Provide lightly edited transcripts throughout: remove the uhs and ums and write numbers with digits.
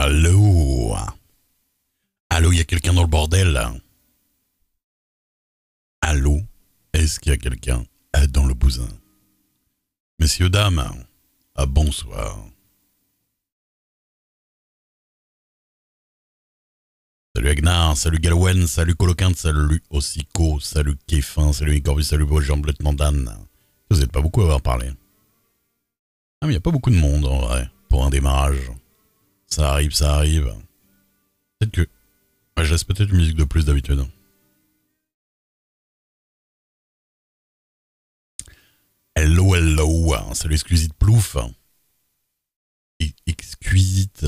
Allô? Allô, il y a quelqu'un dans le bordel là? Allô? Est-ce qu'il y a quelqu'un dans le bousin? Messieurs, dames, bonsoir. Salut Agnar, salut Galwen, salut Coloquinte, salut Ossico, salut Kéfin, salut Corby, salut Beaujean, Bleutement Dan. Vous n'êtes pas beaucoup à avoir parlé. Ah mais il n'y a pas beaucoup de monde en vrai, pour un démarrage. Ça arrive, ça arrive. Peut-être que... Ouais, je laisse peut-être une musique de plus d'habitude. Hello, hello, salut Exquisite Plouf. Exquisite.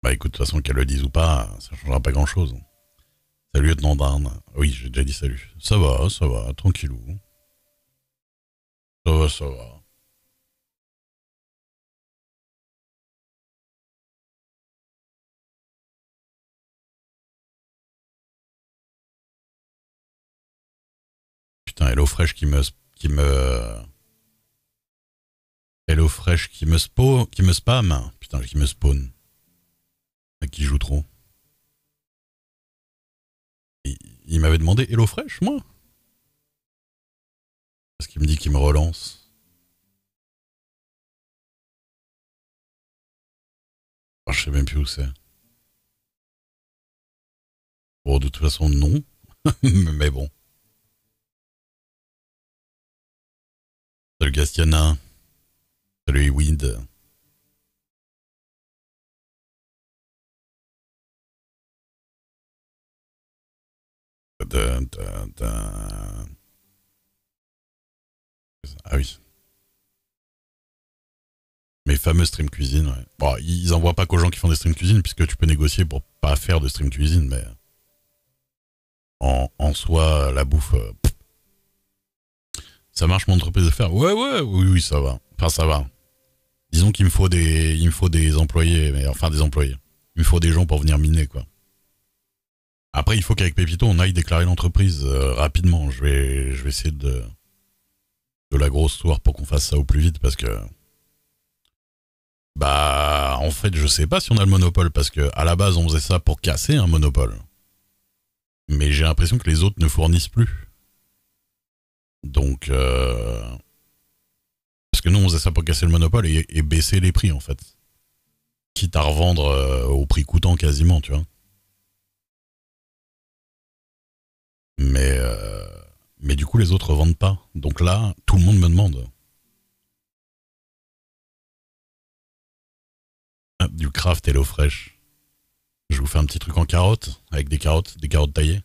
Bah écoute, de toute façon, qu'elle le dise ou pas, ça changera pas grand-chose. Salut lieutenant Dan. Oui, j'ai déjà dit salut. Ça va, tranquillou. Ça va, ça va. Putain, HelloFresh HelloFresh qui me spam. Putain, qui me spawn. Qui joue trop. Il m'avait demandé HelloFresh, moi? Parce qu'il me dit qu'il me relance. Enfin, je sais même plus où c'est. Bon, de toute façon, non. Mais bon. Salut Gastiana. Salut Wind. Ah oui. Mes fameux stream cuisine, ouais. Bon, ils envoient pas qu'aux gens qui font des stream cuisine, puisque tu peux négocier pour pas faire de stream cuisine, mais en soi, la bouffe, ça marche mon entreprise de faire. Oui, ça va. Enfin, ça va. Disons qu'il me faut des employés, mais enfin des employés. Il me faut des gens pour venir miner, quoi. Après, il faut qu'avec Pépito, on aille déclarer l'entreprise rapidement. Je vais essayer de la grosse soirée pour qu'on fasse ça au plus vite, parce que bah, en fait, je sais pas si on a le monopole, parce que à la base, on faisait ça pour casser un monopole. Mais j'ai l'impression que les autres ne fournissent plus. Donc, parce que nous, on faisait ça pour casser le monopole et baisser les prix, en fait. Quitte à revendre au prix coûtant quasiment, tu vois. Mais du coup, les autres vendent pas. Donc là, tout le monde me demande. Ah, du craft HelloFresh. Je vous fais un petit truc en carottes, avec des carottes taillées.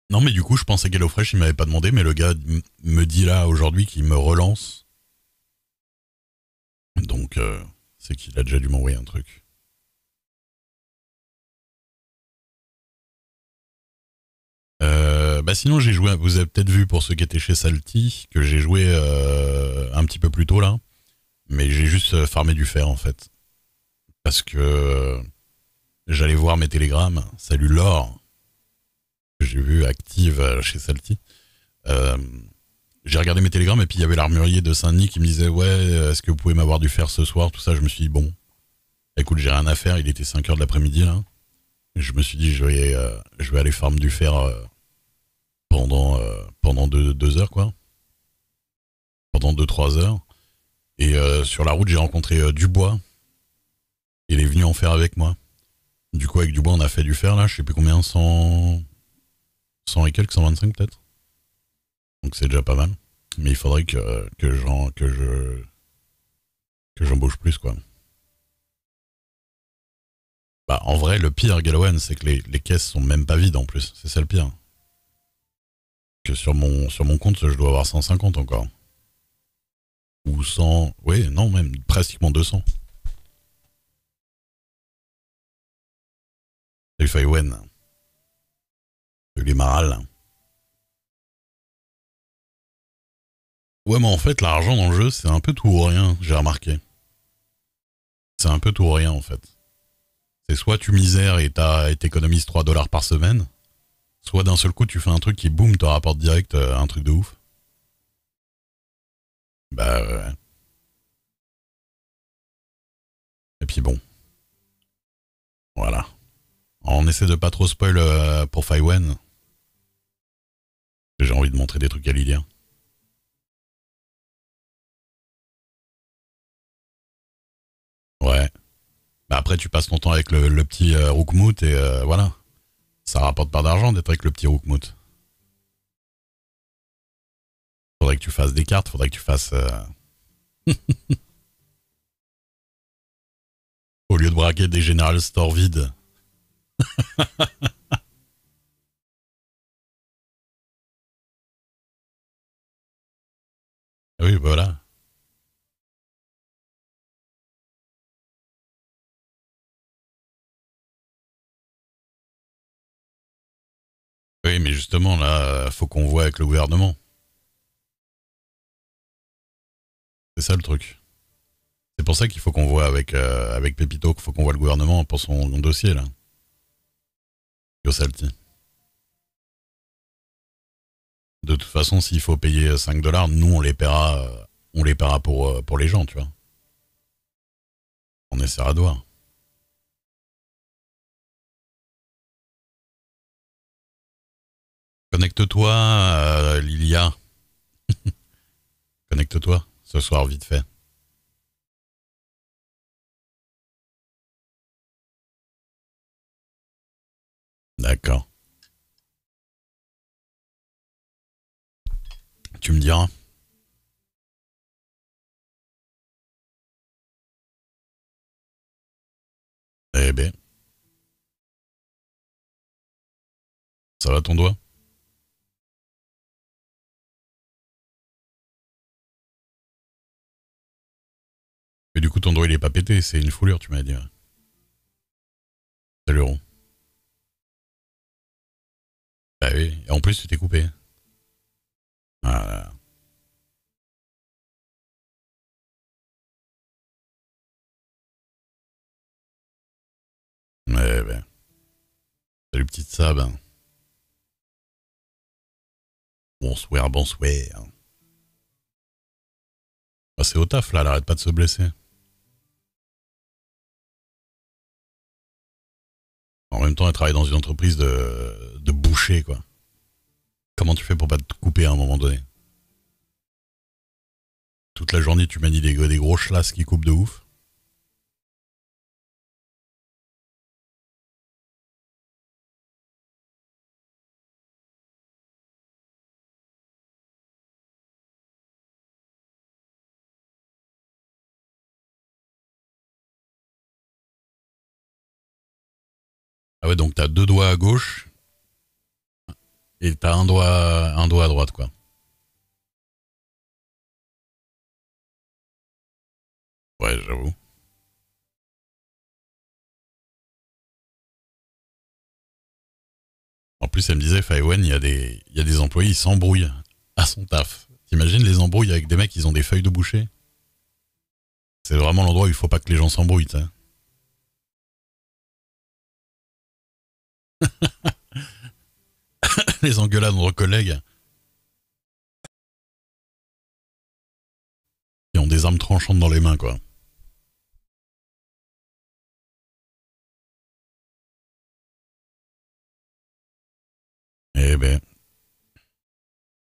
Non, mais du coup, je pensais qu'HelloFresh, il m'avait pas demandé, mais le gars me dit là, aujourd'hui, qu'il me relance. Donc, c'est qu'il a déjà dû m'envoyer un truc. Bah sinon, j'ai joué, vous avez peut-être vu pour ceux qui étaient chez Salty, que j'ai joué un petit peu plus tôt là. Mais j'ai juste farmé du fer, en fait. Parce que j'allais voir mes télégrammes. Salut Laure, que j'ai vu active chez Salty. Euh, j'ai regardé mes télégrammes et puis il y avait l'armurier de Saint-Denis qui me disait ouais, est-ce que vous pouvez m'avoir du fer ce soir, tout ça. Je me suis dit bon, écoute, j'ai rien à faire, il était 5h de l'après-midi là. Je me suis dit je vais aller farm du fer pendant 2 heures, quoi. Pendant 2-3 heures. Et sur la route, j'ai rencontré Dubois. Il est venu en faire avec moi. Du coup, avec Dubois, on a fait du fer là, je sais plus combien, 100 et quelques, 125 peut-être. Donc c'est déjà pas mal. Mais il faudrait que j'embauche plus, quoi. Bah, en vrai, le pire, Galowen, c'est que les caisses sont même pas vides en plus. C'est ça le pire. Que sur mon compte, je dois avoir 150 encore. Ou 100... Oui, non, même pratiquement 200. Salut Faiwen. Salut les Maral. Ouais, mais en fait, l'argent dans le jeu, c'est un peu tout ou rien, j'ai remarqué. C'est un peu tout ou rien, en fait. C'est soit tu misères et t'économises 3 dollars par semaine, soit d'un seul coup tu fais un truc qui boum te rapporte direct un truc de ouf. Bah ouais. Et puis bon, voilà. On essaie de pas trop spoil pour Faiwen. J'ai envie de montrer des trucs à Lilia. Ouais. Bah après tu passes ton temps avec le petit Roukmout et voilà. Ça rapporte pas d'argent d'être avec le petit Roukmout. Faudrait que tu fasses des cartes, faudrait que tu fasses... au lieu de braquer des General Store vides. Oui, voilà. Oui, mais justement, là, faut qu'on voit avec le gouvernement. C'est ça le truc. C'est pour ça qu'il faut qu'on voit avec Pépito, qu'il faut qu'on voit le gouvernement pour son dossier, là. Yosalti. De toute façon, s'il faut payer 5 dollars, nous, on les paiera pour les gens, tu vois. On essaiera de voir. Connecte-toi, Lilia. Connecte-toi, ce soir, vite fait. D'accord. Tu me diras. Eh ben, ça va ton doigt? Mais du coup, ton doigt, il est pas pété, c'est une foulure, tu m'as dit. Ouais. Salut, rond. Bah oui, et en plus, tu t'es coupé. Voilà. Eh ben, salut, petite Sab. Bonsoir, bonsoir. Ah, c'est au taf, là, elle arrête pas de se blesser. En même temps, elle travaille dans une entreprise de boucher, quoi. Comment tu fais pour pas te couper à un moment donné? Toute la journée, tu manies des gros chlasses qui coupent de ouf. Ah ouais, donc t'as deux doigts à gauche et t'as un doigt à droite, quoi. Ouais, j'avoue. En plus, elle me disait, Faïwen, il y a des employés, ils s'embrouillent à son taf. T'imagines les embrouilles avec des mecs, ils ont des feuilles de boucher? C'est vraiment l'endroit où il faut pas que les gens s'embrouillent, t'sais. Les engueulades entre collègues qui ont des armes tranchantes dans les mains, quoi. Eh ben,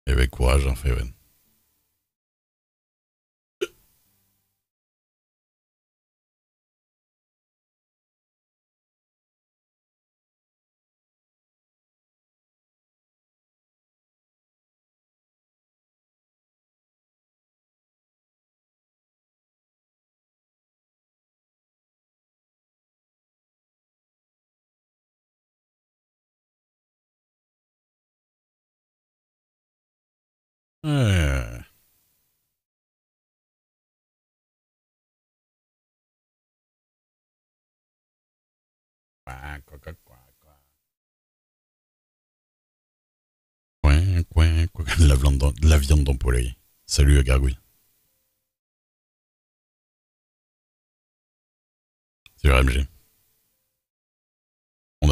eh ben, courage, hein, Faïwen. Ouais. Quoi, quoi, quoi, quoi, quoi. Quoi. De la viande d'empolé. Salut, Gargouille. C'est RMG.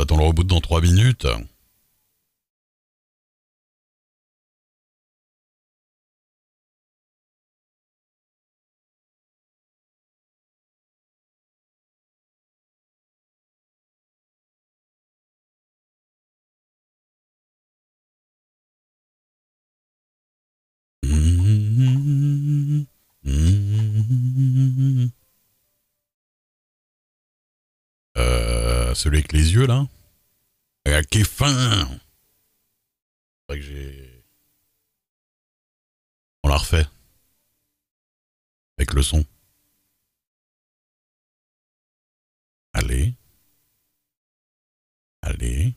attend le reboot dans 3 minutes. Celui avec les yeux là. Qui fin. C'est vrai que j'ai. On l'a refait. Avec le son. Allez. Allez.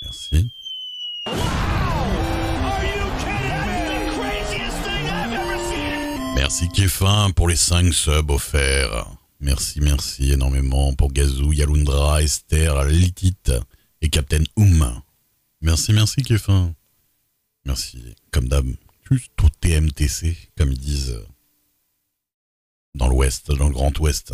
Merci. Merci Kéfin pour les 5 subs offerts. Merci, merci énormément pour Gazou, Yalundra, Esther, Litit et Captain Oum. Merci, merci Kéfin. Merci, comme d'hab, juste tout TMTC, comme ils disent dans l'Ouest, dans le Grand Ouest.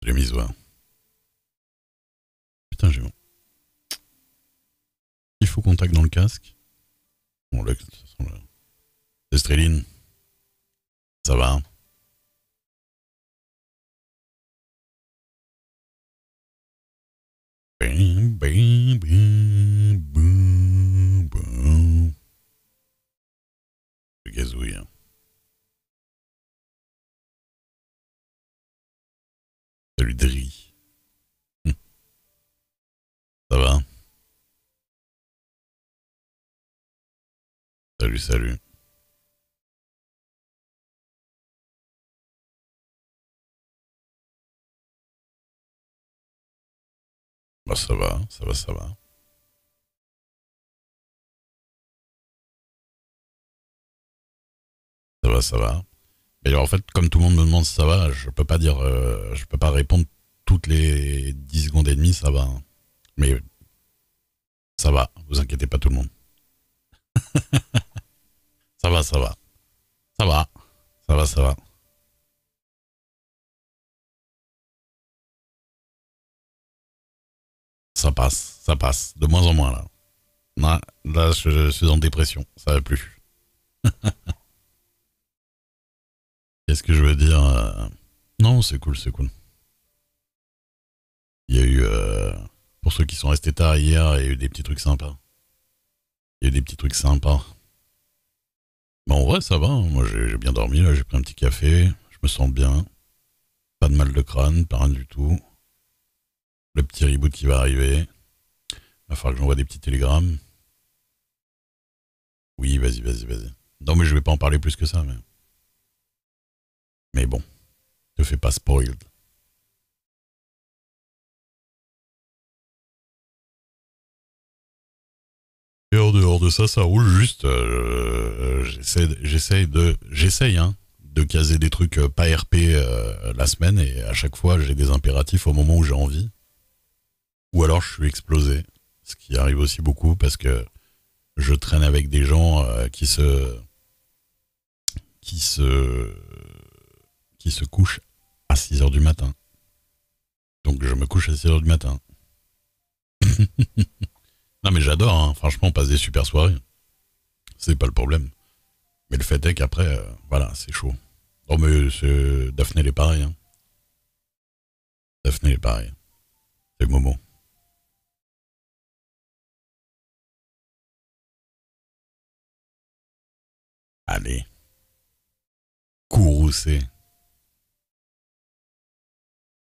J'ai mis ouais. Putain, j'ai bon. Il faut contact dans le casque. Bon, là, de toute façon, là. Estréline, ça va? Bing, bing, bing, boum, boum. Le gazouille. Salut Dri. Ça va? Salut, salut. Bah ça va, ça va, ça va. Ça va, ça va. Et alors, en fait, comme tout le monde me demande si ça va, je peux pas dire, je peux pas répondre toutes les 10 secondes et demie, ça va. Hein. Mais ça va, vous inquiétez pas tout le monde. Ça va, ça va. Ça va, ça va, ça va. Ça passe, de moins en moins là. Non, là, je suis en dépression, ça va plus. Qu'est-ce que je veux dire Non, c'est cool, c'est cool. Il y a eu, pour ceux qui sont restés tard hier, il y a eu des petits trucs sympas. Il y a eu des petits trucs sympas. Bon, en vrai, ça va. Hein. Moi, j'ai bien dormi, là. J'ai pris un petit café. Je me sens bien. Pas de mal de crâne, pas rien du tout. Le petit reboot qui va arriver. Il va falloir que j'envoie des petits télégrammes. Oui, vas-y, vas-y, vas-y. Non, mais je vais pas en parler plus que ça, mais bon. Te fais pas spoiled. Et en dehors de ça, ça roule juste. J'essaye hein, de caser des trucs pas RP la semaine et à chaque fois j'ai des impératifs au moment où j'ai envie. Ou alors je suis explosé, ce qui arrive aussi beaucoup parce que je traîne avec des gens qui se couchent à 6 heures du matin. Donc je me couche à 6 heures du matin. Non mais j'adore, hein. Franchement on passe des super soirées. C'est pas le problème. Mais le fait est qu'après, voilà, c'est chaud. Oh mais Daphné elle est pareil. Hein. Daphné elle est pareil. C'est Momo. Allez. Courroucé.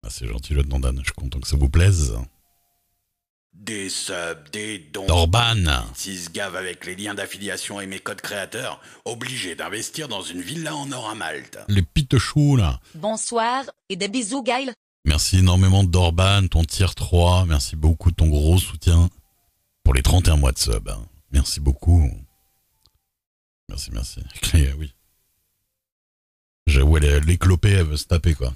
Ah, c'est gentil le Dan. Je suis content que ça vous plaise. Des subs, des dons. Dorban. S'ils se gavent avec les liens d'affiliation et mes codes créateurs, obligés d'investir dans une villa en or à Malte. Les pitechous là. Bonsoir, et des bisous, Gaël. Merci énormément Dorban, ton tier 3. Merci beaucoup de ton gros soutien pour les 31 mois de sub. Hein. Merci beaucoup. Merci, merci. Oui. J'avoue, l'éclopée, elle veut se taper, quoi.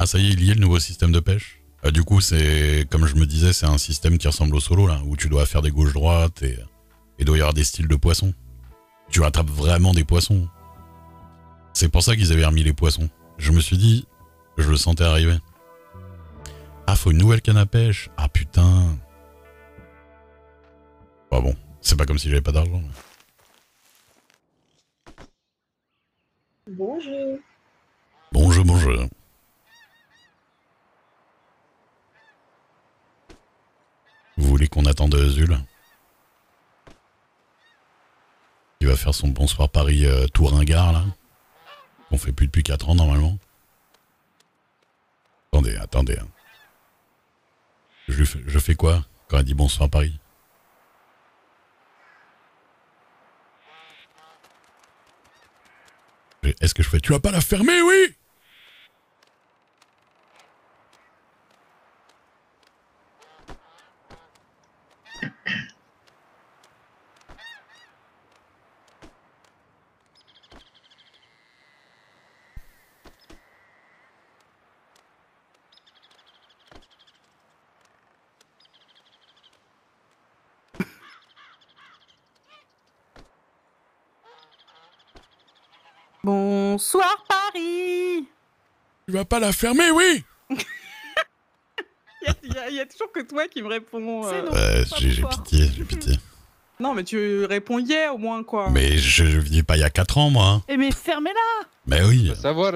Ah ça y est, il y a le nouveau système de pêche. Du coup, c'est comme je me disais, c'est un système qui ressemble au solo là, où tu dois faire des gauches-droites et il doit y avoir des styles de poissons. Tu attrapes vraiment des poissons. C'est pour ça qu'ils avaient remis les poissons. Je me suis dit, je le sentais arriver. Ah, faut une nouvelle canne à pêche. Ah putain. Bah bon, c'est pas comme si j'avais pas d'argent. Bonjour. Bonjour, bonjour. Vous voulez qu'on attende Zul? Il va faire son bonsoir Paris tout ringard là. On fait plus depuis 4 ans normalement. Attendez. Je fais quoi quand elle dit bonsoir Paris? Est-ce que je fais tu vas pas la fermer, oui? Bonsoir Paris. Tu vas pas la fermer, oui? Il y a toujours que toi qui me réponds. J'ai pitié. Non, mais tu réponds yeah au moins, quoi. Mais je vis pas il y a 4 ans, moi. Eh mais fermez-la. Mais oui. Faut savoir.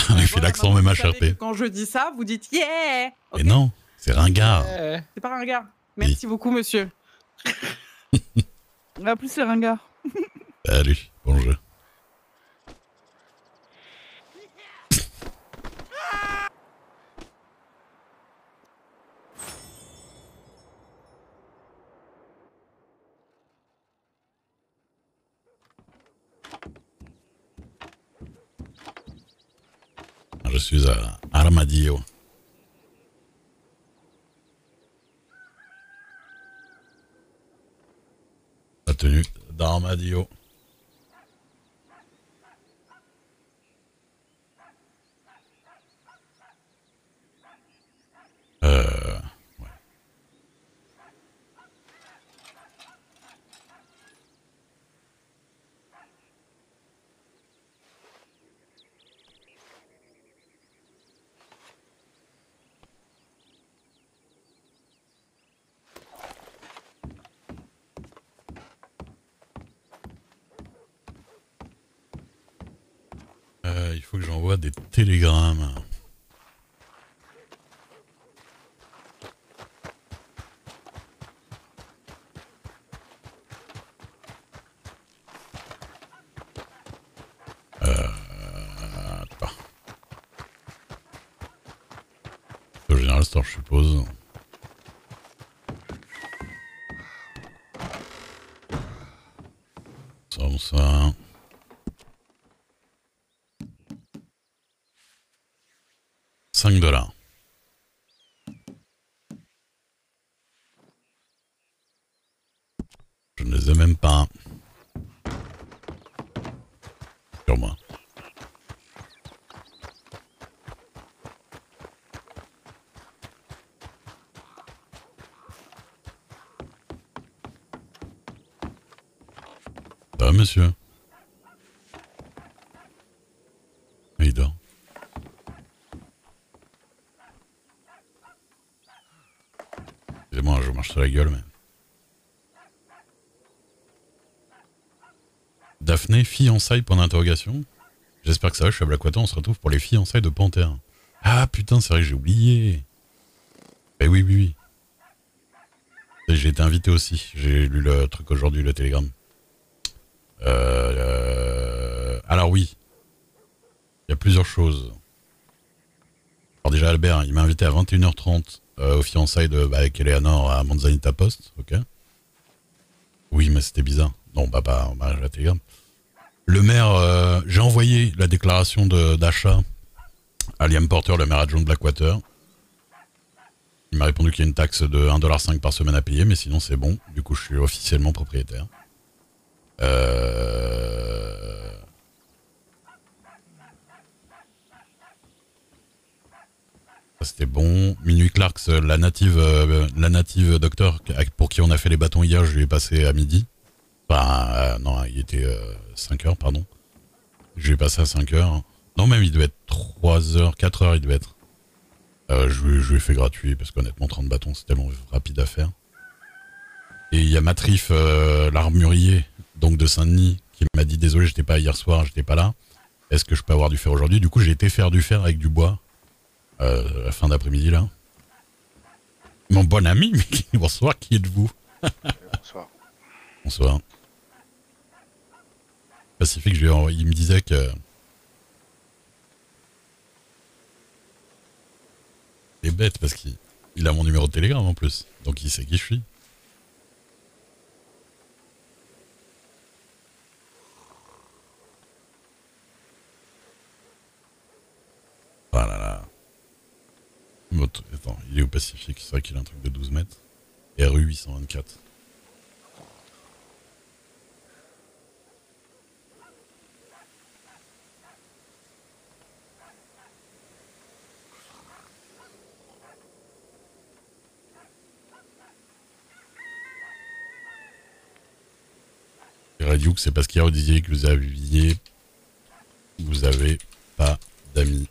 Il fait l'accent même vous savez HRP. que quand je dis ça, vous dites yeah. Mais non, c'est ringard. C'est pas ringard. Merci beaucoup, monsieur. En plus c'est ringard. Salut, bon jeu. Je suis à Armadillo. La tenue d'Armadillo. Ouais. Il faut que j'envoie des télégrammes. Attends. Au General Store, je suppose. Ça. 5 $. Je ne les ai même pas. Sur moi. Ça va, monsieur? Il dort. Excusez-moi, je marche sur la gueule, mais... Daphné, fiançailles, point d'interrogation. J'espère que ça va, je suis à Blackwater, on se retrouve pour les fiançailles de Panthère. Ah putain, c'est vrai que j'ai oublié. Eh oui. J'ai été invité aussi, j'ai lu le truc aujourd'hui, le télégramme. Alors oui, il y a plusieurs choses. Alors déjà Albert, il m'a invité à 21h30 aux fiançailles avec Eleanor à Manzanita Post, ok. Oui, mais c'était bizarre. Non, on m'a la télégramme. Le maire, j'ai envoyé la déclaration d'achat à Liam Porter, le maire adjoint de Blackwater. Il m'a répondu qu'il y a une taxe de 1,5$ par semaine à payer, mais sinon c'est bon. Du coup, je suis officiellement propriétaire. Ça, c'était bon. Minuit Clarks, la native docteur pour qui on a fait les bâtons hier, je lui ai passé à midi. Enfin, non, il était 5 heures, pardon. Je lui ai passé à 5 heures. Non, même il devait être 3 heures, 4 heures, il devait être. Je lui ai fait gratuit parce qu'honnêtement, 30 bâtons, c'est tellement rapide à faire. Et il y a Matrif, l'armurier, donc de Saint-Denis, qui m'a dit désolé, j'étais pas hier soir, j'étais pas là. Est-ce que je peux avoir du fer aujourd'hui? Du coup, j'ai été faire du fer avec du bois la fin d'après-midi là. Mon bon ami, bonsoir, qui êtes-vous? Bonsoir. Bonsoir. Pacifique, il me disait que il est bête parce qu'il a mon numéro de télégramme en plus, donc il sait qui je suis. Voilà là. Attends, il est au Pacifique, c'est vrai qu'il a un truc de 12 mètres. RU 824. Radio, c'est parce qu'hier vous disiez que vous avez pas d'amis.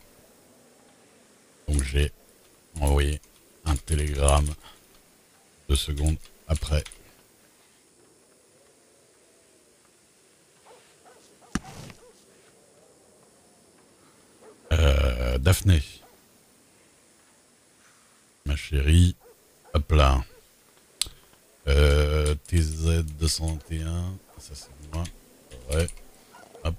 Donc j'ai envoyé un télégramme 2 secondes après. Daphné. Ma chérie. Hop là. TZ221. Ça c'est moi. Ouais. Hop.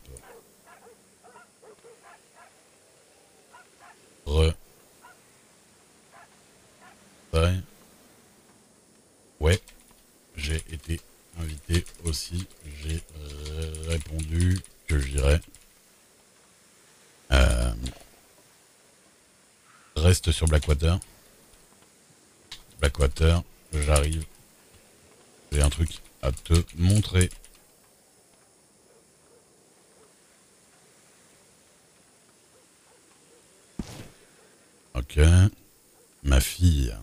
Ouais, j'ai été invité aussi. J'ai répondu que j'irai. Reste sur Blackwater. Blackwater, j'arrive. J'ai un truc à te montrer. Ok. Ma fille.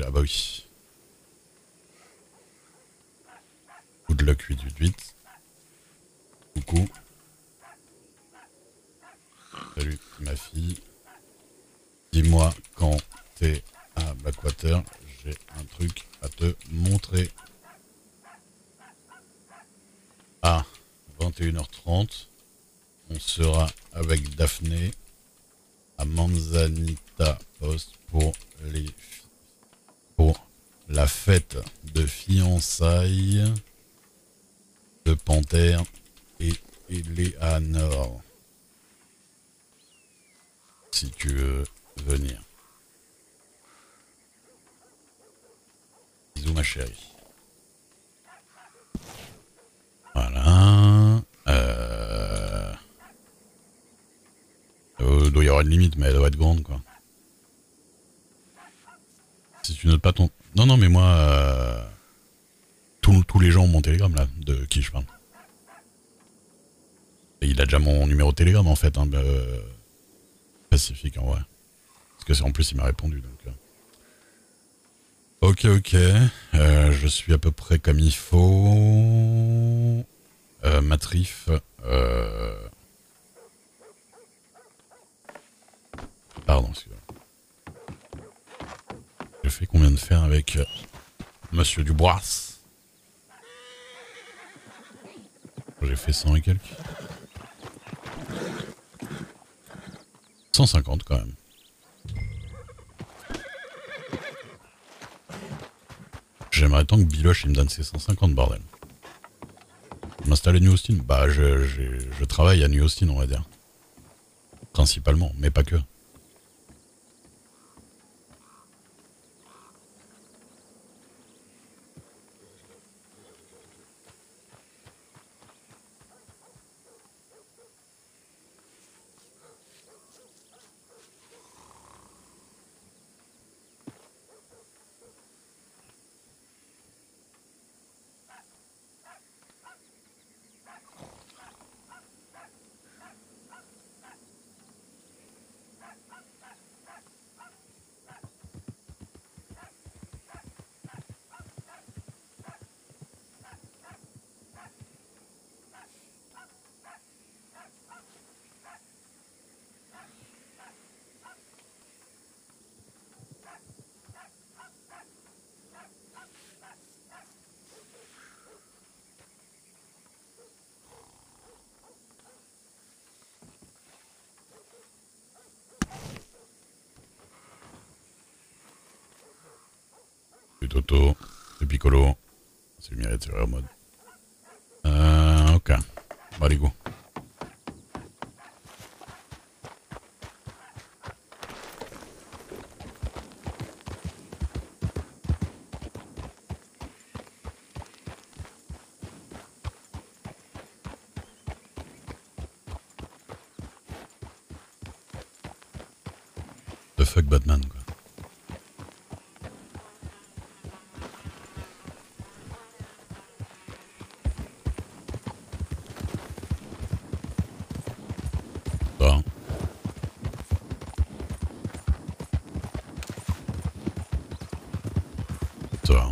Ah bah oui. Good luck 888. Coucou. Salut ma fille. Dis-moi quand t'es à Blackwater. J'ai un truc à te montrer. À 21h30. On sera avec Daphné à Manzanita Post pour la fête de fiançailles de Panthère et Eleanor. Si tu veux venir. Bisous ma chérie. Voilà. Doit y avoir une limite, mais elle doit être grande, quoi. Si tu notes pas ton... Non, mais moi... Tous les gens ont mon télégramme, là, de qui je parle. Et il a déjà mon numéro de télégramme, en fait, hein, Pacifique, en vrai. Parce que en plus, il m'a répondu, donc... Ok. Je suis à peu près comme il faut. Matrif... Pardon, excusez-moi. J'ai fait combien de fer avec Monsieur Dubois? J'ai fait 100 et quelques. 150 quand même. J'aimerais tant que Biloche il me donne ses 150, bordel. M'installer à New Austin? Bah je travaille à New Austin, on va dire. Principalement, mais pas que. Toto, c'est Piccolo. C'est Mirette, c'est en mode. Ok. Bon, allez, go. The fuck Batman, quoi. Ça va. Ça va.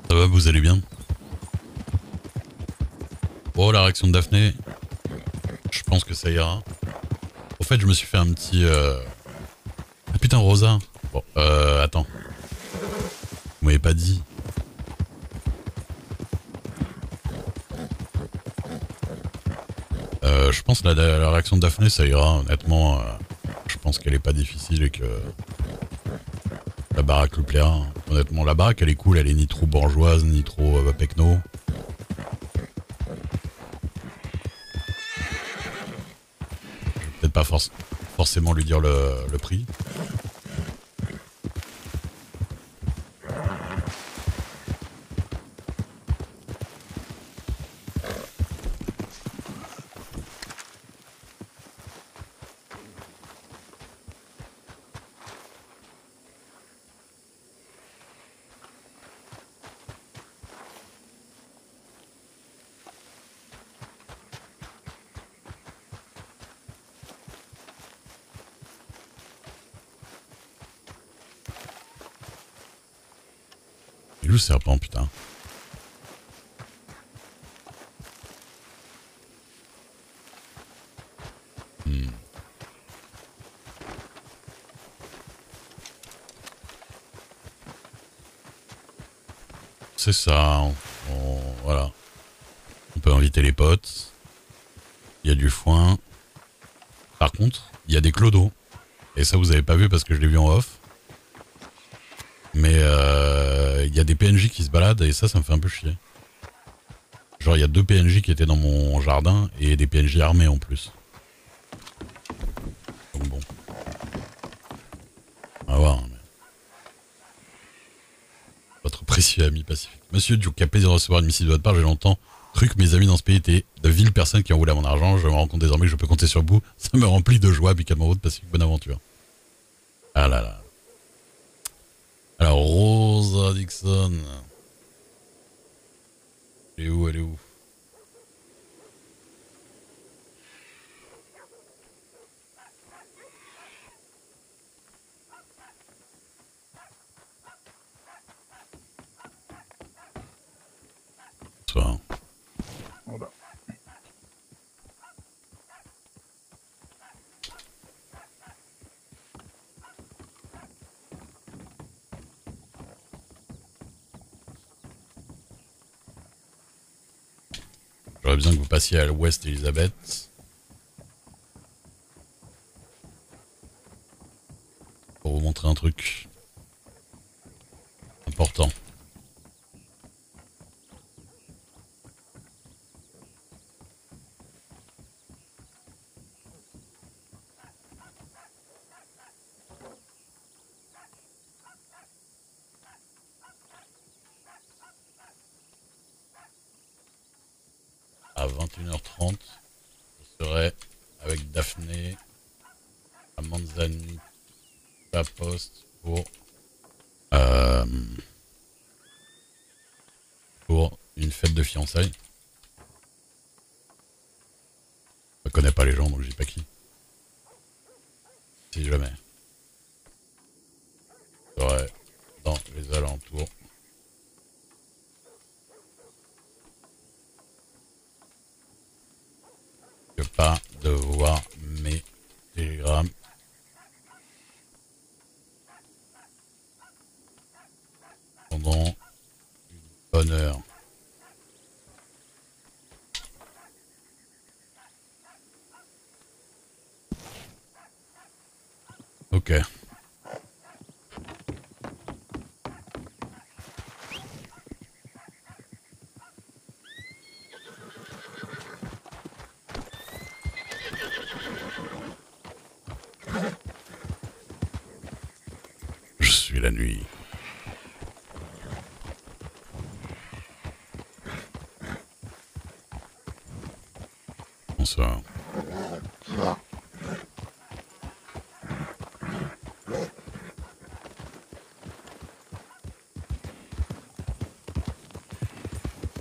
Ça va, vous allez bien? Oh, la réaction de Daphné. Je pense que ça ira. Au fait, je me suis fait un petit... Ah putain, Rosa. Bon, attends. Vous m'avez pas dit. Je pense que la réaction de Daphné, ça ira. Honnêtement, je pense qu'elle est pas difficile et que la baraque lui plaira. Honnêtement, la baraque, elle est cool. Elle est ni trop bourgeoise, ni trop pecno. Peut-être pas forcément lui dire le prix. Il est où le serpent, putain? C'est ça. Voilà. On peut inviter les potes. Il y a du foin. Par contre, il y a des clodos. Et ça, vous avez pas vu parce que je l'ai vu en off. Mais il y a des PNJ qui se baladent et ça me fait un peu chier. Genre, il y a 2 PNJ qui étaient dans mon jardin et des PNJ armés en plus. Donc bon. On va voir. Mais... Votre précieux ami pacifique. Monsieur Duke, quel plaisir de recevoir une missive de votre part. J'ai longtemps cru que mes amis dans ce pays étaient de viles personnes qui ont roulé à mon argent. Je me rends compte désormais que je peux compter sur vous. Ça me remplit de joie. Amicalement votre pacifique, bonne aventure. Ah là là. Alors, Rosa Dixon. Elle est où? Elle est où? Bonsoir. Voilà. J'aurais besoin que vous passiez à l'ouest, Elisabeth. Pour vous montrer un truc important. À 21h30, je serai avec Daphné à Manzani, la poste pour une fête de fiançailles. Je connais pas les gens donc je dis pas qui. Si jamais. Je serai dans les alentours. Que pas de voir mes télégrammes. Pendant une bonne heure. Ok. Je suis la nuit. Bonsoir.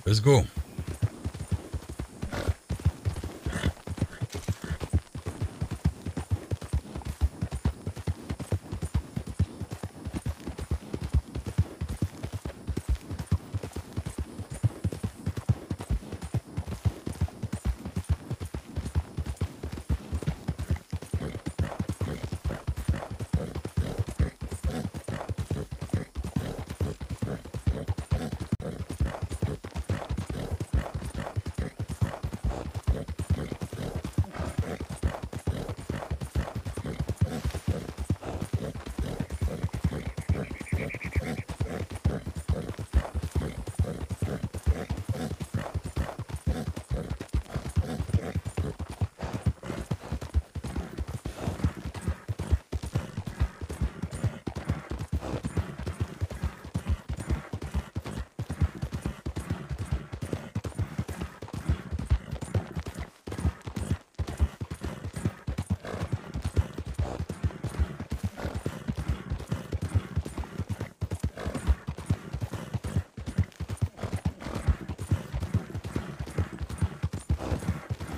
Let's go.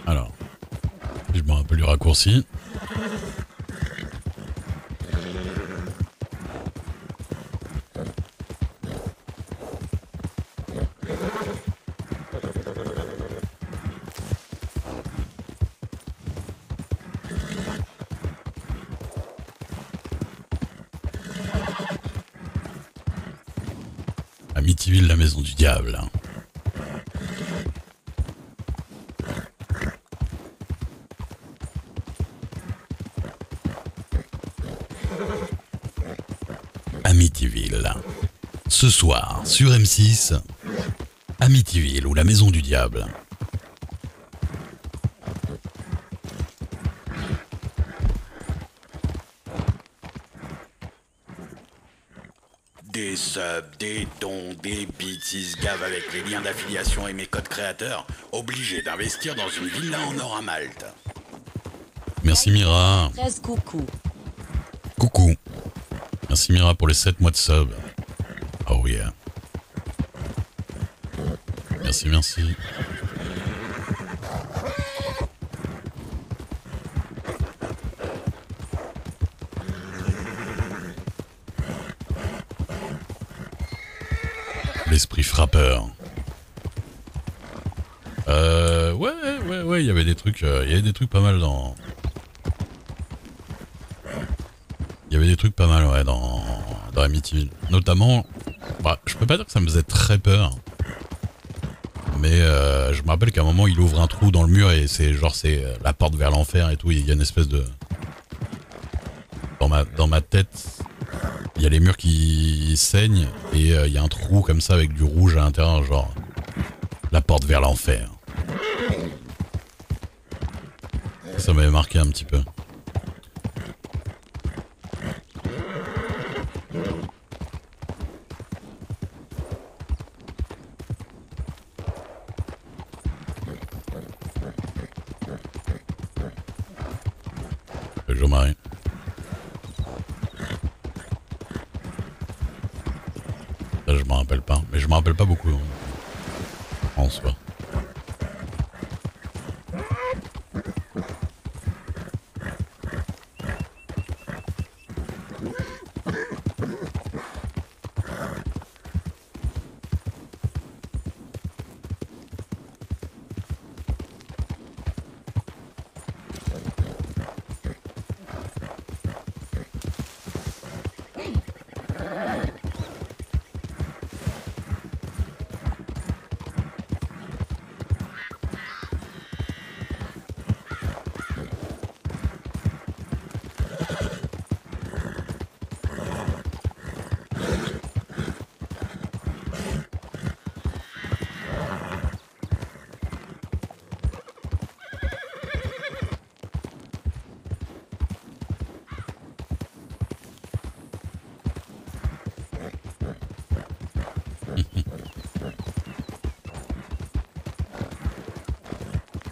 Alors, je me rappelle du raccourci. Amityville, la maison du diable. Amityville. Ce soir, sur M6, Amityville ou la maison du diable. Des subs, des dons, des bits, ils se gavent avec les liens d'affiliation et mes codes créateurs. Obligé d'investir dans une villa en or à Malte. Merci Mira. 13 coucou. Coucou. Merci Mira pour les 7 mois de sub. Oh yeah. Merci, merci. L'esprit frappeur. Ouais, il y avait des trucs, pas mal dans... Il y avait des trucs pas mal, ouais, dans Amityville. Notamment, bah, je peux pas dire que ça me faisait très peur. Mais je me rappelle qu'à un moment, il ouvre un trou dans le mur et c'est la porte vers l'enfer et tout. Il y a une espèce de... Dans ma tête, il y a les murs qui saignent et il y a un trou comme ça avec du rouge à l'intérieur, genre la porte vers l'enfer. Ça m'avait marqué un petit peu. Jean-Marie. Ça, je m'en rappelle pas. Mais je m'en rappelle pas beaucoup. En soi.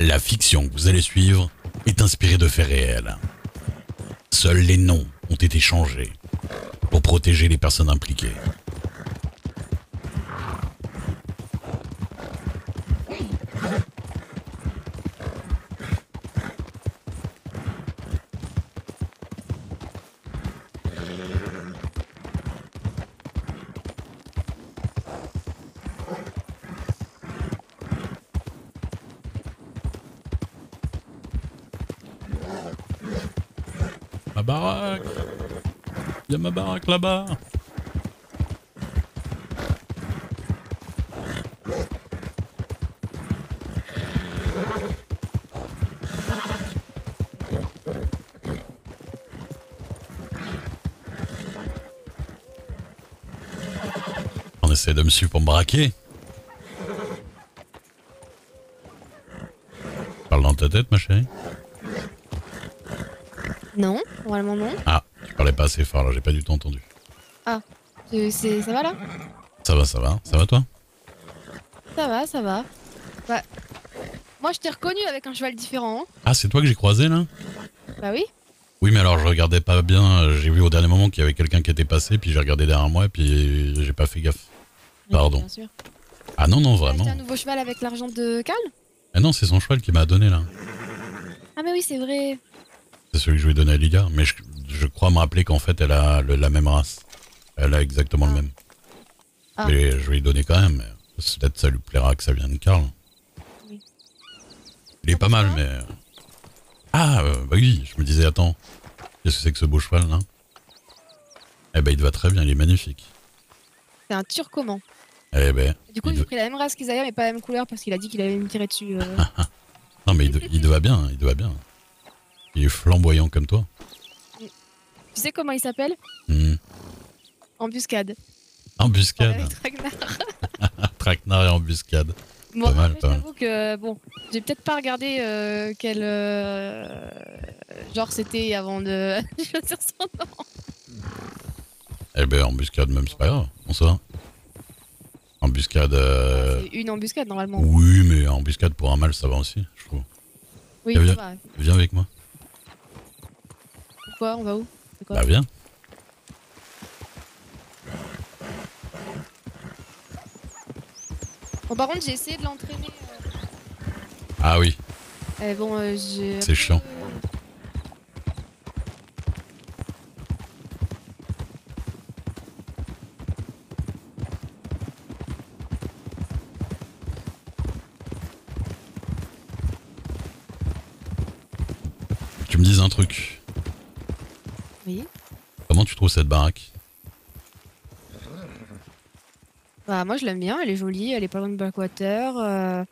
La fiction que vous allez suivre est inspirée de faits réels. Seuls les noms ont été changés pour protéger les personnes impliquées. Ma baraque! Il y a ma baraque là-bas! On essaie de me suivre pour me braquer. Parle dans ta tête, ma chérie. Non, normalement non. Ah, tu parlais pas assez fort là, j'ai pas du tout entendu. Ça va là? Ça va, ça va. Ça va toi? Ça va, ça va. Bah, moi je t'ai reconnu avec un cheval différent. Hein. Ah, c'est toi que j'ai croisé là? Bah oui. Oui, mais alors je regardais pas bien. J'ai vu au dernier moment qu'il y avait quelqu'un qui était passé, puis j'ai regardé derrière moi, et puis j'ai pas fait gaffe. Pardon. Bien sûr. Ah non, non, T'as vraiment. acheté un nouveau cheval avec l'argent de Carl? Ah non, c'est son cheval qui m'a donné là. Ah mais oui, c'est vrai. C'est celui que je lui ai donné à Liga. Mais je crois me rappeler qu'en fait, elle a la même race. Elle a exactement le même. Ah. Mais je vais lui donner quand même. Peut-être ça lui plaira que ça vienne de Karl. Oui. Il est pas mal, mais... Ah, bah oui, je me disais, attends, qu'est-ce que c'est que ce beau cheval là? Eh ben, il te va très bien, il est magnifique. C'est un turcoman. Eh ben... Du coup, j'ai pris la même race qu'Isaiah, mais pas la même couleur parce qu'il a dit qu'il allait me tirer dessus. Non, mais il te va bien, il te va bien. Il est flamboyant comme toi. Tu sais comment il s'appelle? Embuscade. Embuscade. Avec Traquenard. Traquenard et embuscade. Bon, Pas mal, après, pas mal. je t'avoue que, bon, j'ai peut-être pas regardé quel genre c'était avant de choisir son nom. Eh ben, embuscade même, c'est pas grave. On sait. Embuscade... C'est une embuscade normalement. Oui, mais embuscade pour un mâle, ça va aussi, je trouve. Oui, viens, ça va. viens avec moi. Pourquoi? On va où? C'est quoi? Bah viens. Bon, par contre, j'ai essayé de l'entraîner. Ah oui, Bon, j'ai. c'est chiant. Tu me dis un truc. Oui. Comment tu trouves cette baraque? Bah, moi, je l'aime bien. Elle est jolie. Elle est pas loin de Blackwater.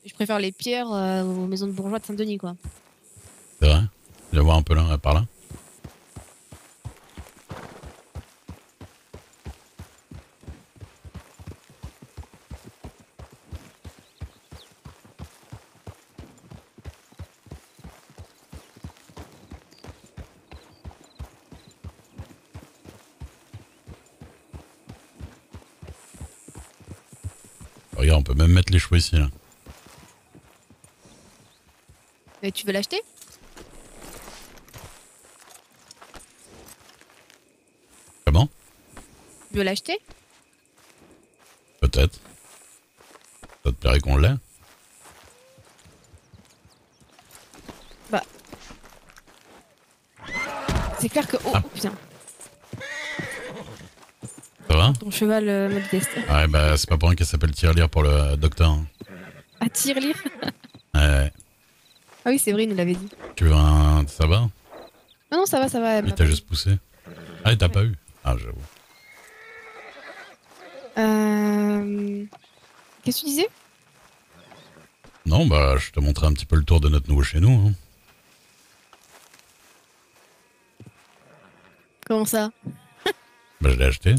Je préfère les pierres aux maisons de bourgeois de Saint-Denis, quoi. C'est vrai? Viens voir un peu là, par là. Regarde, on peut même mettre les chevaux ici là. Et tu veux l'acheter? Comment? Tu veux l'acheter? Peut-être. Ça te plairait qu'on l'ait? Bah. C'est clair que. Oh, Ah. putain. Ça va? Ton cheval me déteste. Ouais, bah c'est pas pour rien qu'elle s'appelle Tirelire pour le docteur. Hein. À tirelire? Ouais. Ah oui, c'est vrai, il nous l'avait dit. Tu veux un sabbat? Non, non, ça va, ça va. elle Il m'a t'a pas juste poussé. Ah, il t'a pas eu? Ah, j'avoue. Qu'est-ce que tu disais? Non, bah je te montrais un petit peu le tour de notre nouveau chez nous. Hein. Comment ça? Bah je l'ai acheté.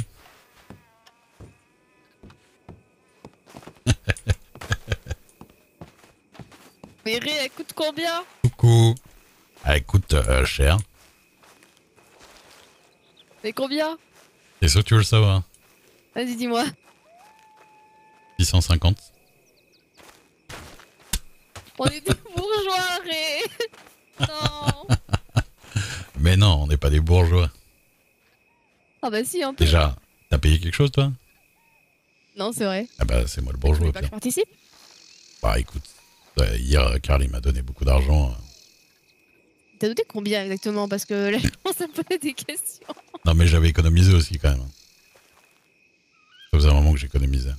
Mais Ré, elle coûte combien? Coucou. Ah, écoute, cher. Mais combien? C'est sûr que tu veux le savoir? Vas-y, dis-moi. 650. On est des bourgeois, arrête. Non. Mais non, on n'est pas des bourgeois. Ah bah si, un peu. Déjà, t'as payé quelque chose, toi? Non, c'est vrai. Ah bah, c'est moi le Tu bourgeois, voulais au pas que pire. je participe? Bah, écoute, hier, Carl, il m'a donné beaucoup d'argent. T'as noté combien exactement? Parce que là, je commence à me poser des questions. Non, mais j'avais économisé aussi, quand même. Ça faisait un moment que j'économisais.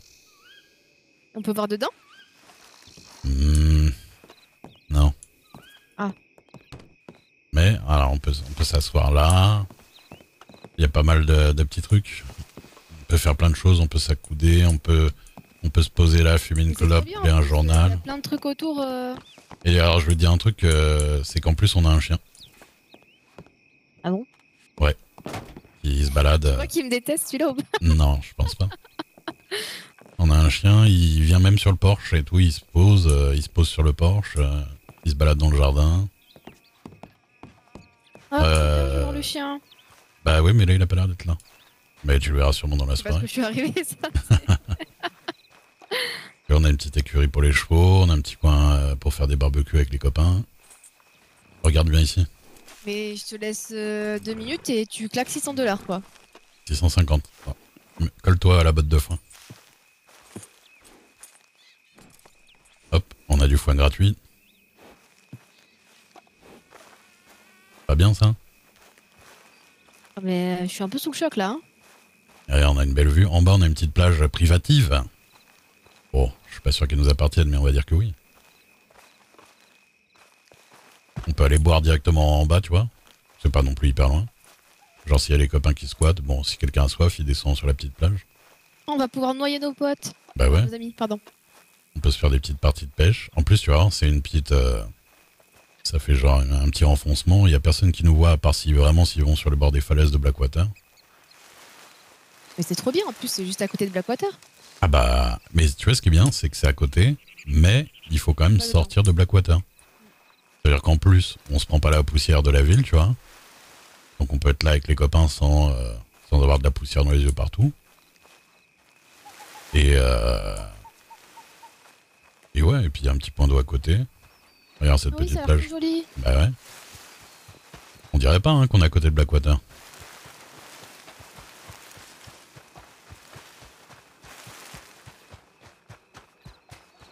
On peut voir dedans? Non. Ah. Mais, alors, on peut s'asseoir là. Il y a pas mal de petits trucs. On peut faire plein de choses, on peut s'accouder, on peut se poser là, fumer une Mais c'est trop clope, bien, lire en un plus, Il y journal. a plein de trucs autour. Et alors, je vais te dire un truc, c'est qu'en plus, on a un chien. Ah bon? Il se balade. Toi qui me déteste, celui-là ou pas? Non, je pense pas. On a un chien, il vient même sur le porche et tout, il se pose sur le porche, il se balade dans le jardin. Ah, c'est bien de voir le chien. Bah oui, mais là, il a pas l'air d'être là. Mais tu le verras sûrement dans la C'est parce soirée. que je suis arrivée, ça. Et on a une petite écurie pour les chevaux, on a un petit coin pour faire des barbecues avec les copains. Regarde bien ici, Mais je te laisse 2 minutes et tu claques $600, quoi. 650. Oh. Colle-toi à la botte de foin. Hop, on a du foin gratuit. Pas bien ça? Ah, mais je suis un peu sous le choc, là. Hein. Derrière, on a une belle vue. En bas, on a une petite plage privative. Bon, je suis pas sûr qu'elle nous appartienne, mais on va dire que oui. On peut aller boire directement en bas, tu vois. C'est pas non plus hyper loin. Genre, s'il y a les copains qui squattent, bon, si quelqu'un a soif, il descend sur la petite plage. On va pouvoir noyer nos potes. Bah ouais, Nos amis, pardon. on peut se faire des petites parties de pêche. En plus, tu vois, c'est une petite... ça fait genre un petit renfoncement. Il y a personne qui nous voit, à part s'ils vont sur le bord des falaises de Blackwater. Mais c'est trop bien, en plus, c'est juste à côté de Blackwater. Ah bah... Mais tu vois, ce qui est bien, c'est que c'est à côté, mais il faut quand même Pas sortir de Blackwater. C'est-à-dire qu'en plus, on se prend pas la poussière de la ville, tu vois. Donc on peut être là avec les copains sans avoir de la poussière dans les yeux partout. Et ouais, et puis il y a un petit point d'eau à côté. Regarde cette Ah oui, petite ça a l'air plage. plus joli. Bah ouais. On dirait pas hein, qu'on est à côté de Blackwater.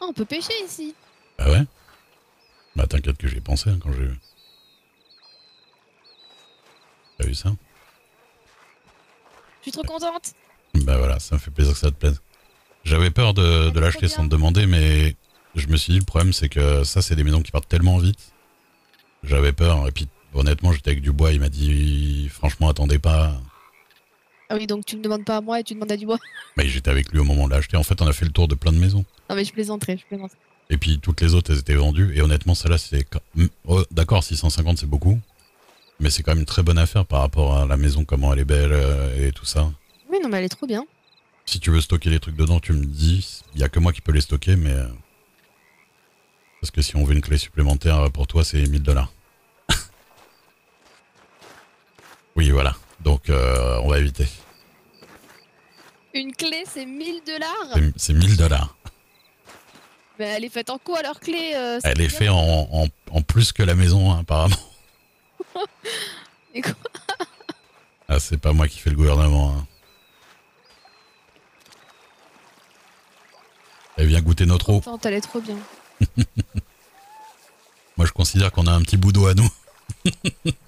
Ah, on peut pêcher ici. Bah ouais. Bah t'inquiète que j'y ai pensé hein, quand j'ai vu. T'as vu ça? Je suis trop contente. Bah voilà, ça me fait plaisir que ça te plaise. J'avais peur de trop l'acheter bien. sans te demander, mais je me suis dit le problème c'est que ça c'est des maisons qui partent tellement vite. J'avais peur, et puis honnêtement j'étais avec du bois, il m'a dit franchement attendez pas. Ah oui, donc tu me demandes pas à moi et tu demandes à Dubois. Mais j'étais avec lui au moment de l'acheter, en fait on a fait le tour de plein de maisons. Non mais je plaisanterai, je plaisanterai. Et puis toutes les autres elles étaient vendues, et honnêtement celle-là c'est... Oh, d'accord, 650 c'est beaucoup, mais c'est quand même une très bonne affaire par rapport à la maison, comment elle est belle et tout ça. Oui, non mais elle est trop bien. Si tu veux stocker les trucs dedans, tu me dis, il y a que moi qui peux les stocker, mais... parce que si on veut une clé supplémentaire pour toi c'est $1000. Oui voilà, donc on va éviter. Une clé, c'est $1000. C'est $1000. Mais elle est faite en quoi leur clé Elle est faite en plus que la maison, hein, apparemment. Et quoi? Ah, c'est pas moi qui fais le gouvernement. Hein. Elle vient goûter notre eau. Attends, elle est trop bien. Moi, je considère qu'on a un petit bout d'eau à nous.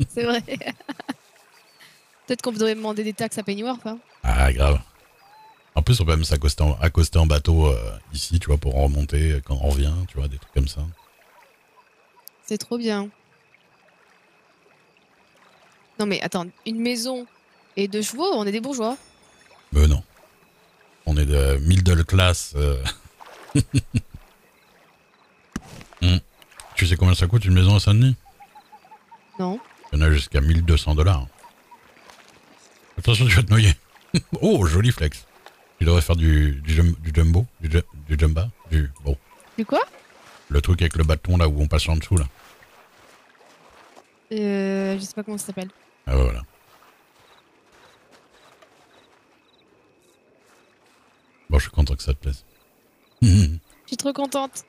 C'est vrai. Peut-être qu'on devrait demander des taxes à Pennyworth. Hein. Ah, grave. En plus, on peut même accoster en bateau ici, tu vois, pour en remonter quand on revient, tu vois, des trucs comme ça. C'est trop bien. Non mais attends, une maison et 2 chevaux, on est des bourgeois. Mais non. On est de middle class. Tu sais combien ça coûte une maison à Saint-Denis? Non. Il y en a jusqu'à $1200. Attention, tu vas te noyer. Oh, joli flex. Tu devrais faire du jumbo, du jumba, bon. Du quoi? Le truc avec le bâton là où on passe en dessous là. Je sais pas comment ça s'appelle. Ah ouais, voilà. Bon, je suis content que ça te plaise. Je suis trop contente.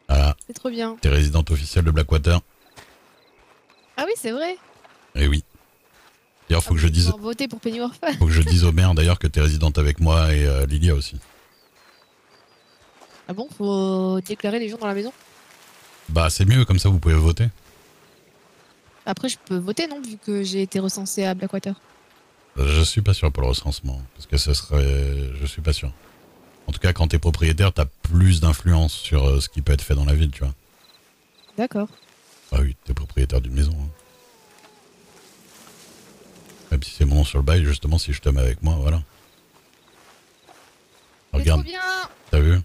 Voilà. C'est trop bien. T'es résidente officielle de Blackwater. Ah oui, c'est vrai. Eh oui. D'ailleurs, faut que je dise, Voter pour Pennyworth. faut que je dise au maire d'ailleurs que t'es résidente avec moi et Lilia aussi. Ah bon, faut déclarer les gens dans la maison. Bah c'est mieux, comme ça vous pouvez voter. Après, je peux voter, non, vu que j'ai été recensée à Blackwater. Je suis pas sûr pour le recensement, parce que ce serait... Je suis pas sûr. En tout cas, quand t'es propriétaire, t'as plus d'influence sur ce qui peut être fait dans la ville, tu vois. D'accord. Bah oui, t'es propriétaire d'une maison. Hein. Même si c'est mon nom sur le bail, justement, si je te mets avec moi, voilà. C'est Regarde, trop bien. t'as vu?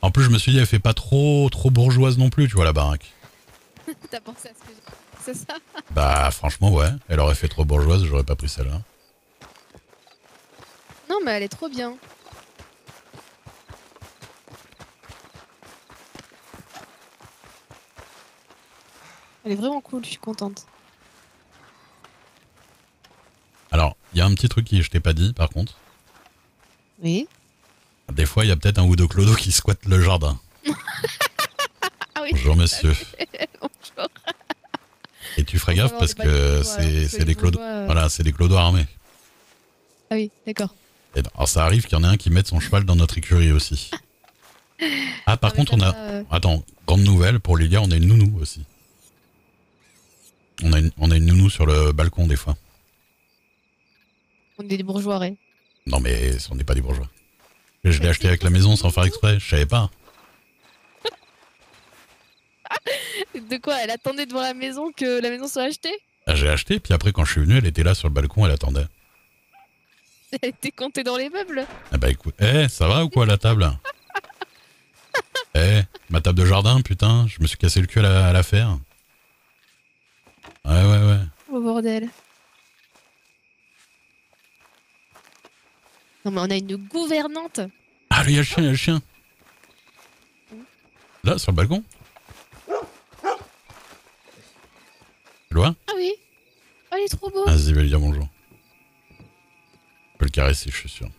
En plus, je me suis dit, elle fait pas trop bourgeoise non plus, tu vois, la baraque. T'as pensé à ce que j'ai... C'est ça? Bah franchement, ouais. Elle aurait fait trop bourgeoise, j'aurais pas pris celle-là. Non, mais elle est trop bien. Elle est vraiment cool, je suis contente. Alors, il y a un petit truc que je t'ai pas dit, par contre. Oui. Des fois, il y a peut-être un ou deux clodos qui squattent le jardin. Ah oui. Bonjour, monsieur. Bonjour. Et tu ferais gaffe parce que c'est des clodos. Voilà, c'est des clodos armés. Ah oui, d'accord. Et alors, ça arrive qu'il y en ait un qui mette son cheval dans notre écurie aussi. Ah, par contre, on a... Attends, grande nouvelle, pour Lilia, on a une nounou aussi. On a une nounou sur le balcon, des fois. On est des bourgeois, ouais. Non, mais on n'est pas des bourgeois. Je l'ai acheté avec la maison sans faire exprès, je savais pas. De quoi? Elle attendait devant la maison que la maison soit achetée? Ah, j'ai acheté, puis après, quand je suis venu, elle était là sur le balcon, elle attendait. Elle était comptée dans les meubles? Ah bah écoute, ça va ou quoi la table? Ma table de jardin, putain, je me suis cassé le cul à la faire. Ouais. Oh bordel. Non mais on a une gouvernante. Ah, il y a le chien. Là, sur le balcon. Tu le vois? Ah oui. Oh, il est trop beau. Vas-y, va lui dire bonjour. Je peux le caresser, je suis sûr.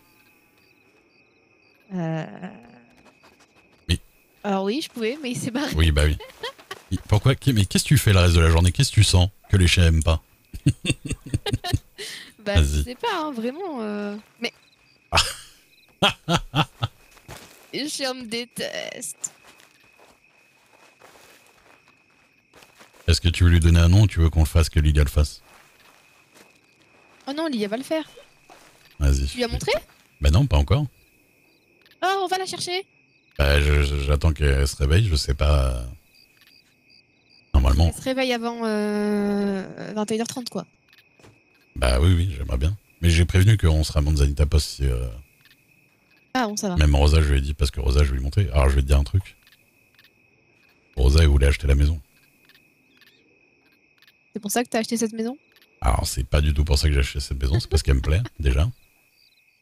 Oui. Alors oui, je pouvais, mais il s'est barré. Oui, bah oui. Pourquoi? Mais qu'est-ce que tu fais le reste de la journée? Qu'est-ce que tu sens que les chiens aiment pas? Bah je sais pas, hein, vraiment. Mais... Les chiens me détestent. Est-ce que tu veux lui donner un nom ou tu veux qu'on le fasse, que Lilia le fasse? Oh non, Lilia va le faire. Vas-y. Tu lui as montré? Bah non, pas encore. Oh, on va la chercher. Bah, j'attends qu'elle se réveille, je sais pas. Normalement. Elle se réveille avant 21h30 quoi. Bah oui, j'aimerais bien. Mais j'ai prévenu qu'on sera à Manzanita Post si... Ah bon, ça va. Même Rosa, je lui ai dit, parce que Rosa, je vais lui montrer. Alors, je vais te dire un truc. Rosa, elle voulait acheter la maison. C'est pour ça que t'as acheté cette maison? Alors, c'est pas du tout pour ça que j'ai acheté cette maison, c'est parce qu'elle me plaît, déjà.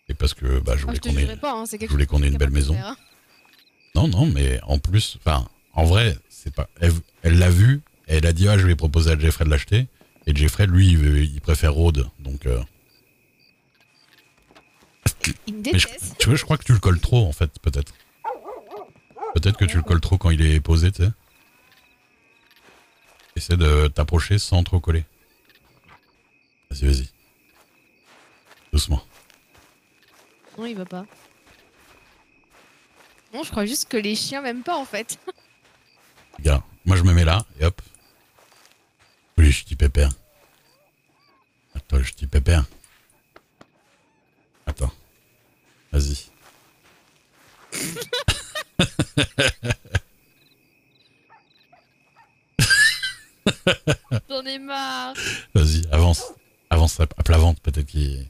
Et parce que bah, je voulais qu'on ait une belle maison. Hein. Non, mais en plus, enfin, en vrai, c'est pas. Elle l'a vu, et elle a dit, ah, je vais proposer à Jeffrey de l'acheter. Et Jeffrey, lui, il préfère Rhodes, donc... Il me Mais déteste. tu vois, je crois que tu le colles trop, en fait, peut-être. Peut-être que tu le colles trop quand il est posé, tu sais. Essaie de t'approcher sans trop coller. Vas-y. Doucement. Non, il va pas. Non, je crois juste que les chiens m'aiment pas en fait. Regarde, moi je me mets là, et hop. Oui, je dis pépère. Attends, je dis pépère. Attends. Vas-y. J'en ai marre. Vas-y, avance. Avance à plat ventre, peut-être qu'il...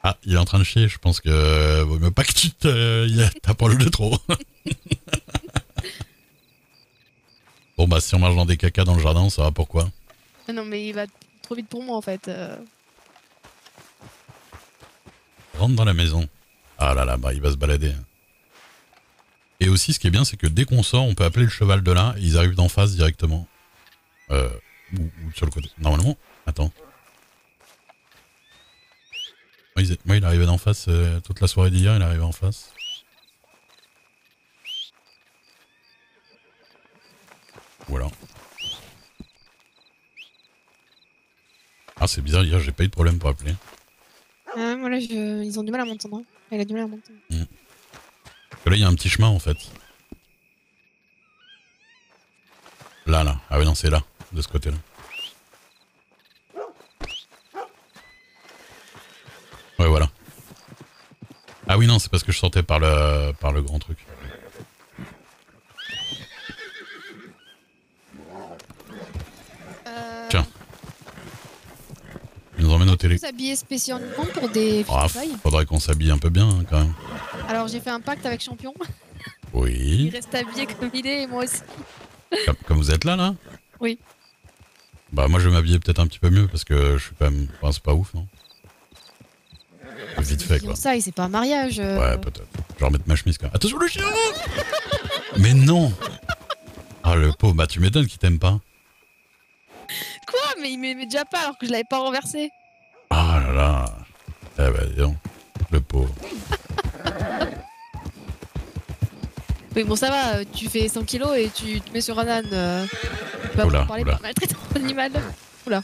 Ah, il est en train de chier, je pense que... vaut mieux pas que tu t'approches de trop. Bon bah si on marche dans des cacas dans le jardin, on saura pourquoi. Ah non, mais il va trop vite pour moi en fait. Rentre dans la maison. Ah là là, bah il va se balader. Et aussi, ce qui est bien, c'est que dès qu'on sort, on peut appeler le cheval de là, et ils arrivent d'en face directement. Ou sur le côté. Normalement, attends. Moi, il arrivait d'en face toute la soirée d'hier, il arrivait en face. Voilà. Ah, c'est bizarre, hier, j'ai pas eu de problème pour appeler. Moi là, ils ont du mal à m'entendre. Elle a du mal à m'entendre. Parce que là, il y a un petit chemin, en fait. Là. Ah oui, non, c'est là, de ce côté-là. Ouais, voilà. Ah oui, non, c'est parce que je sortais par le grand truc. Tiens. Il nous emmène au télé. S'habiller spécialement pour des Ah, fiançailles. faudrait qu'on s'habille un peu bien, hein, quand même. Alors j'ai fait un pacte avec Champion. Il Oui. reste habillé comme il est et moi aussi. Comme vous êtes là? Oui. Bah, moi, je vais m'habiller peut-être un petit peu mieux parce que je suis quand même. Enfin, c'est pas ouf, non? Vite fait, quoi. Ça, c'est pas un mariage. Ouais, peut-être. Je vais remettre ma chemise quand même. Attention le chien! Mais non! Ah, le pauvre, bah tu m'étonnes qu'il t'aime pas. Quoi? Mais il m'aimait déjà pas alors que je l'avais pas renversé. Ah là là. Eh bah, dis donc. Le pauvre. Oui, bon, ça va, tu fais 100 kilos et tu te mets sur un âne. Tu vas Oula, pas parler oula. de maltraitance animale. Oh là.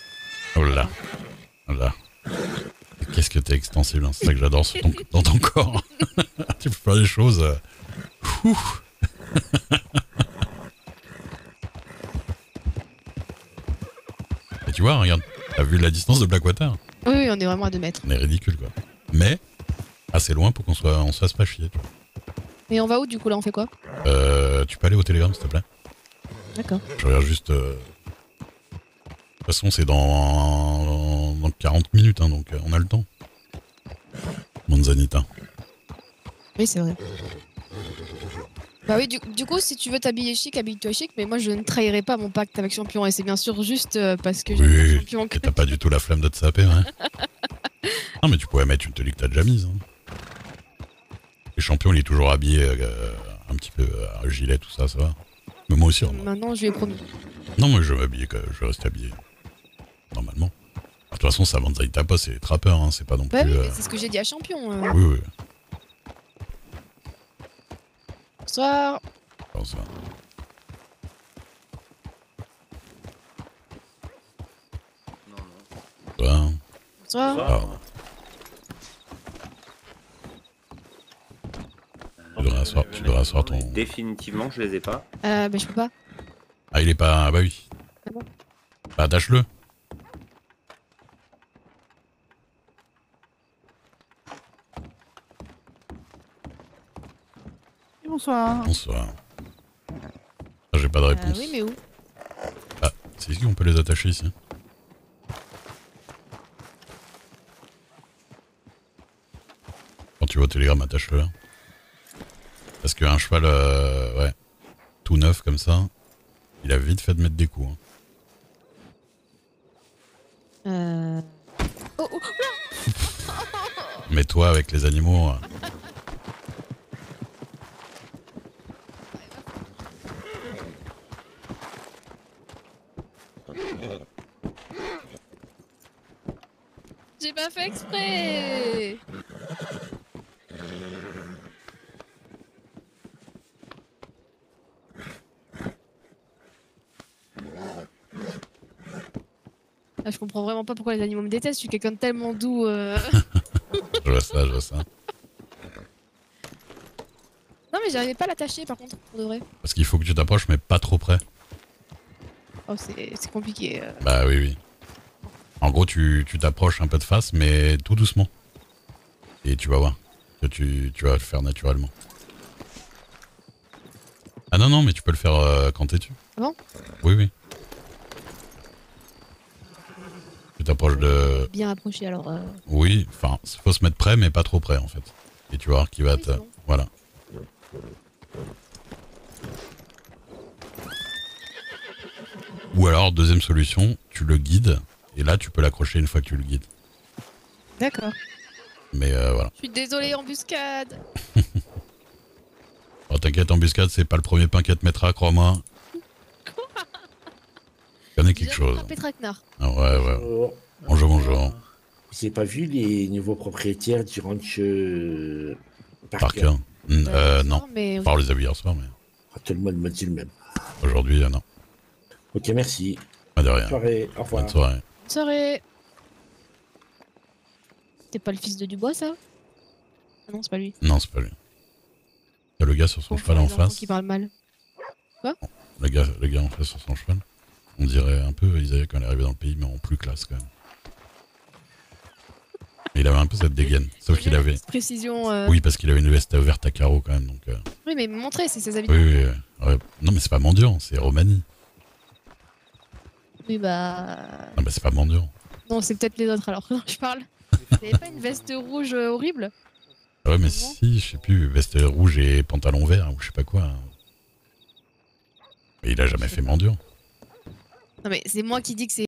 Oh là. Qu'est-ce que t'es extensible, hein. C'est ça que j'adore dans ton corps. Tu peux faire des choses. Ouh. Et tu vois, regarde, t'as vu la distance de Blackwater? Oui, on est vraiment à 2 mètres. On est ridicule, quoi. Mais, assez loin pour on se fasse pas chier, tu vois. Et on va où du coup là? On fait quoi? Tu peux aller au Telegram, s'il te plaît? D'accord. Je regarde juste... De toute façon, c'est dans 40 minutes, hein, donc on a le temps. Manzanita. Oui, c'est vrai. Bah oui, du coup, si tu veux t'habiller chic, habille-toi chic, mais moi je ne trahirai pas mon pacte avec Champion, et c'est bien sûr juste parce que j'aime bien Champion. Et t'as pas du tout la flamme de te saper, hein. Non, mais tu pourrais mettre une tenue que t'as déjà mise. Hein. Les champions, il est toujours habillé un petit peu à gilet, tout ça, ça va. Mais moi aussi, remarque. Maintenant, je lui ai promis. Non, moi je vais m'habiller, je vais rester habillé. Normalement. De toute façon, ça Manzanita pas, c'est les trappeurs, hein, c'est pas non plus... Bah oui, mais c'est ce que j'ai dit à Champion. Oui, oui. Bonsoir. Bon, ça. Ça. Bonsoir. Ah. Tu devrais asseoir ton... Définitivement, je les ai pas. Bah je peux pas. Ah, il est pas... Ah bah oui. Ah bon? Bah attache-le. Bonsoir. Bonsoir. Ah, j'ai pas de réponse. Oui, mais où? Ah, c'est ici qu'on peut les attacher ici. Quand tu vas au télégramme, attache-le. Parce qu'un cheval, ouais, tout neuf comme ça, il a vite fait de mettre des coups. Hein. Oh, oh. Mais toi, avec les animaux... J'ai pas fait exprès. Ah, je comprends vraiment pas pourquoi les animaux me détestent. Je suis quelqu'un de tellement doux. Je vois ça, je vois ça. Non, mais j'arrivais pas à l'attacher par contre, pour de vrai. Parce qu'il faut que tu t'approches, mais pas trop près. Oh, c'est compliqué. Bah oui, oui. En gros, tu t'approches un peu de face, mais tout doucement. Et tu vas voir que tu vas le faire naturellement. Ah non, non, mais tu peux le faire quand t'es dessus. Ah bon? Oui, oui. Tu t'approches de... Bien approché alors. Oui, enfin, faut se mettre près, mais pas trop près en fait. Et tu vas voir qu'il va Oui, te... c'est bon. Voilà. Ou alors, deuxième solution, tu le guides, et là tu peux l'accrocher une fois que tu le guides. D'accord. Mais voilà. Je suis désolée, embuscade. Oh, t'inquiète, embuscade, c'est pas le premier pain qu'elle te mettra, crois-moi. Je connais quelque chose. Un pétraquenard. Ah, ouais, ouais. Bonjour, bonjour. Vous avez pas vu les nouveaux propriétaires du ranch Parker? Parker. Non. Mais On parle les a vus hier soir, mais Ah, tout le monde me dit le même. aujourd'hui, non. Ok, merci. Pas de rien. Soirée, au revoir. Bonne soirée. bonne soirée. T'es pas le fils de Dubois, ça? Ah non, c'est pas lui. Non, c'est pas lui. Il y a le gars sur son Confond cheval en les enfants face. qui parle mal. Le gars en face sur son cheval. On dirait un peu Isaiah quand il est arrivé dans le pays, mais en plus classe quand même. Il avait un peu cette dégaine. Sauf qu'il avait. Précision. Oui, parce qu'il avait une veste verte à carreaux quand même. Donc, Oui, mais montrer, c'est ses habitudes. oui, oui. Ouais. Non, mais c'est pas mendiant, c'est Romani. Oui, bah. Non, bah c'est pas mendiant. Non, c'est peut-être les autres alors. Je parle. T'avais pas une veste rouge horrible? Ouais, mais Comment si, je sais plus, veste rouge et pantalon vert, ou je sais pas quoi. Mais il a jamais fait mendiant. Non, mais c'est moi qui dis que c'est